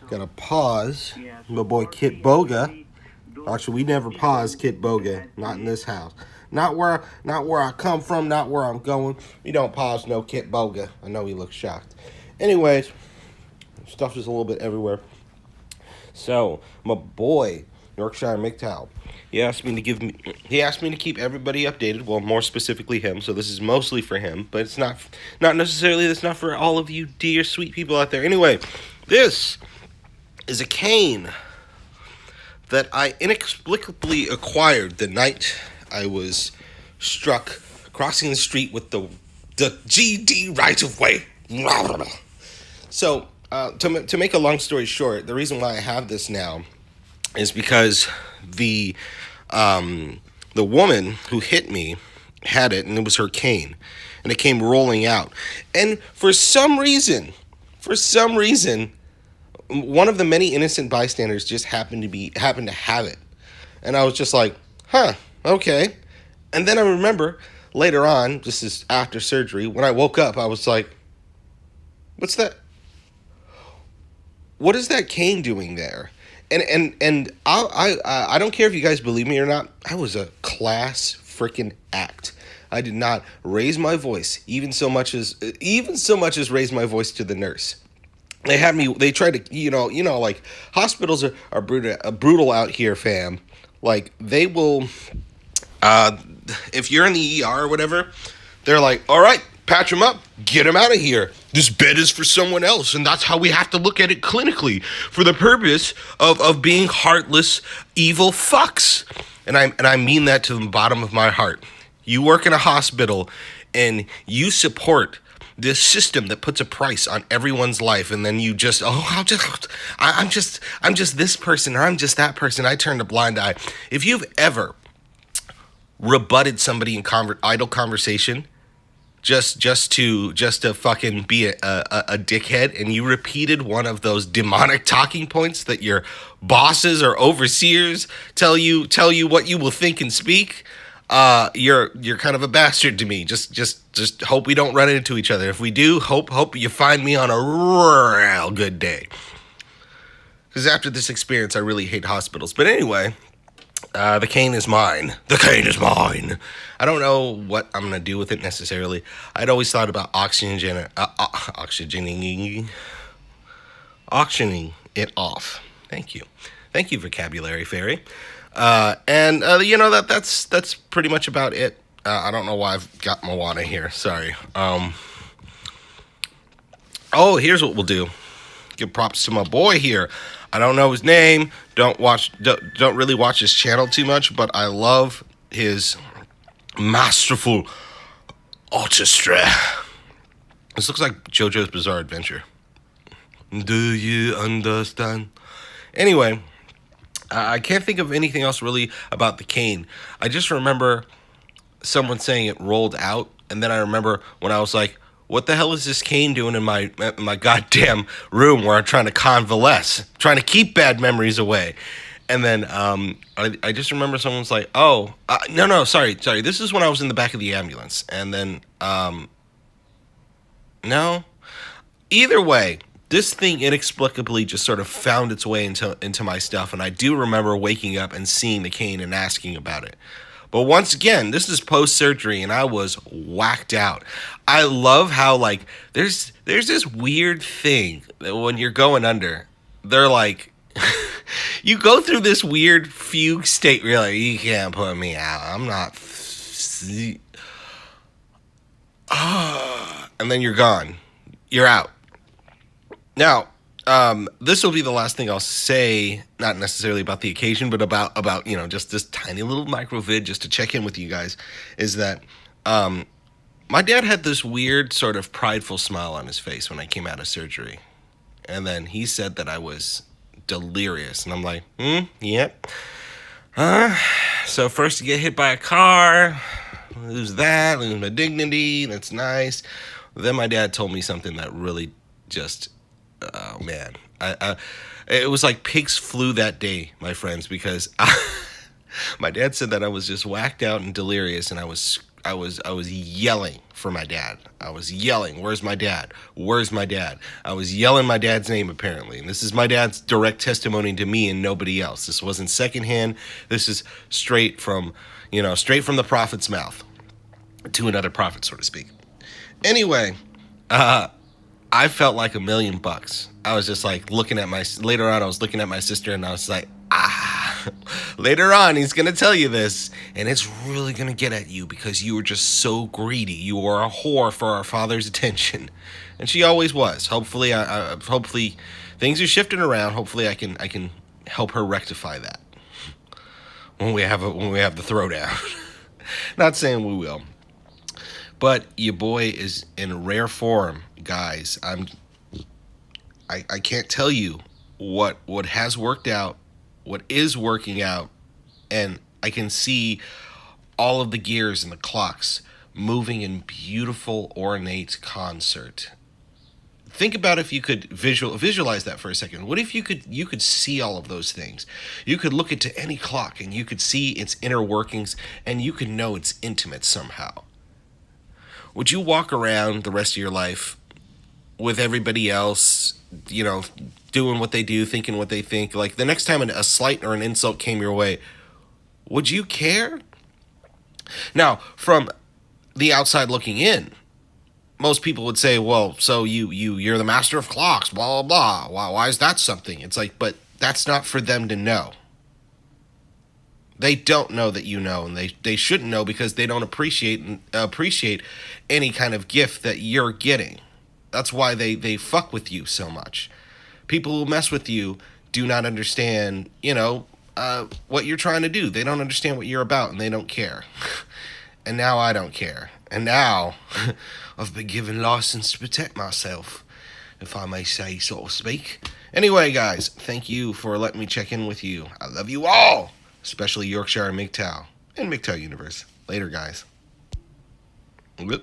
Gotta pause. My boy Kit Boga. Actually, we never pause Kit Boga. Not in this house. Not where I come from. Not where I'm going. We don't pause no Kit Boga. I know he looks shocked. Anyways, stuff is a little bit everywhere. So my boy Yorkshire Mgtows. He asked me to keep everybody updated. Well, more specifically him. So this is mostly for him, but it's not necessarily. It's not for all of you dear sweet people out there. Anyway, this is a cane that I inexplicably acquired the night I was struck crossing the street with the GD right of way. So, to make a long story short, the reason why I have this now is because the woman who hit me had it, and it was her cane, and it came rolling out, and for some reason, one of the many innocent bystanders just happened to have it, and I was just like, huh, okay, and then I remember later on, this is after surgery, when I woke up, I was like, what's that? What is that cane doing there? And I don't care if you guys believe me or not. I was a class freaking act. I did not raise my voice, even so much as raise my voice to the nurse. They tried to, like hospitals are brutal out here, fam. Like they will, if you're in the ER or whatever, they're like, all right, patch him up, get him out of here. This bed is for someone else, and that's how we have to look at it clinically, for the purpose of being heartless, evil fucks. And I mean that to the bottom of my heart. You work in a hospital, and you support this system that puts a price on everyone's life, and then you just, I'm just this person, or I'm just that person. I turned a blind eye. If you've ever rebutted somebody in idle conversation, just to fucking be a dickhead, and you repeated one of those demonic talking points that your bosses or overseers tell you what you will think and speak, you're kind of a bastard to me. Just hope we don't run into each other. If we do, hope you find me on a real good day. Because after this experience, I really hate hospitals. But anyway, the cane is mine. The cane is mine. I don't know what I'm gonna do with it necessarily. I'd always thought about auctioning it off. Thank you, vocabulary fairy. That's pretty much about it. I don't know why I've got Moana here. Sorry. Here's what we'll do. Give props to my boy here. I don't know his name. Don't really watch his channel too much, but I love his masterful artistry. This looks like JoJo's Bizarre Adventure. Do you understand? Anyway, I can't think of anything else really about the cane. I just remember someone saying it rolled out, and then I remember when I was like, what the hell is this cane doing in my goddamn room where I'm trying to convalesce, trying to keep bad memories away? And then I just remember someone's like, sorry. This is when I was in the back of the ambulance. And then, no. Either way, this thing inexplicably just sort of found its way into my stuff. And I do remember waking up and seeing the cane and asking about it. But once again, this is post-surgery, and I was whacked out. I love how, like, there's this weird thing that when you're going under, they're like, you go through this weird fugue state where you're like, you can't put me out. I'm not. And then you're gone. You're out. Now, this will be the last thing I'll say, not necessarily about the occasion, but about just this tiny little micro vid just to check in with you guys, is that my dad had this weird sort of prideful smile on his face when I came out of surgery. And then he said that I was delirious. And I'm like, yep. So first you get hit by a car, lose my dignity, that's nice. Then my dad told me something that really just, oh man. It was like pigs flew that day, my friends, because my dad said that I was just whacked out and delirious, and I was I was yelling for my dad. I was yelling, "Where's my dad? Where's my dad?" I was yelling my dad's name apparently. And this is my dad's direct testimony to me and nobody else. This wasn't secondhand. This is straight from the prophet's mouth to another prophet, so to speak. Anyway, I felt like $1,000,000. I was just like later on I was looking at my sister and I was like, later on he's going to tell you this and it's really going to get at you because you were just so greedy. You were a whore for our father's attention. And she always was. Hopefully hopefully things are shifting around. Hopefully I can help her rectify that when we have the throwdown. Not saying we will. But your boy is in rare form, guys. I can't tell you what has worked out, what is working out, and I can see all of the gears and the clocks moving in beautiful, ornate concert. Think about if you could visualize that for a second. What if you could see all of those things? You could look into any clock and you could see its inner workings and you could know it's intimate somehow. Would you walk around the rest of your life with everybody else, doing what they do, thinking what they think? Like the next time a slight or an insult came your way, would you care? Now, from the outside looking in, most people would say, well, so you're the master of clocks, blah, blah, blah. Why is that something? It's like, but that's not for them to know. They don't know that you know, and they shouldn't know because they don't appreciate any kind of gift that you're getting. That's why they fuck with you so much. People who mess with you do not understand, what you're trying to do. They don't understand what you're about, and they don't care. And now I don't care. And now I've been given license to protect myself, if I may say, so to speak. Anyway, guys, thank you for letting me check in with you. I love you all. Especially Yorkshire and Mgtow. And Mgtow Universe. Later, guys. Whoop.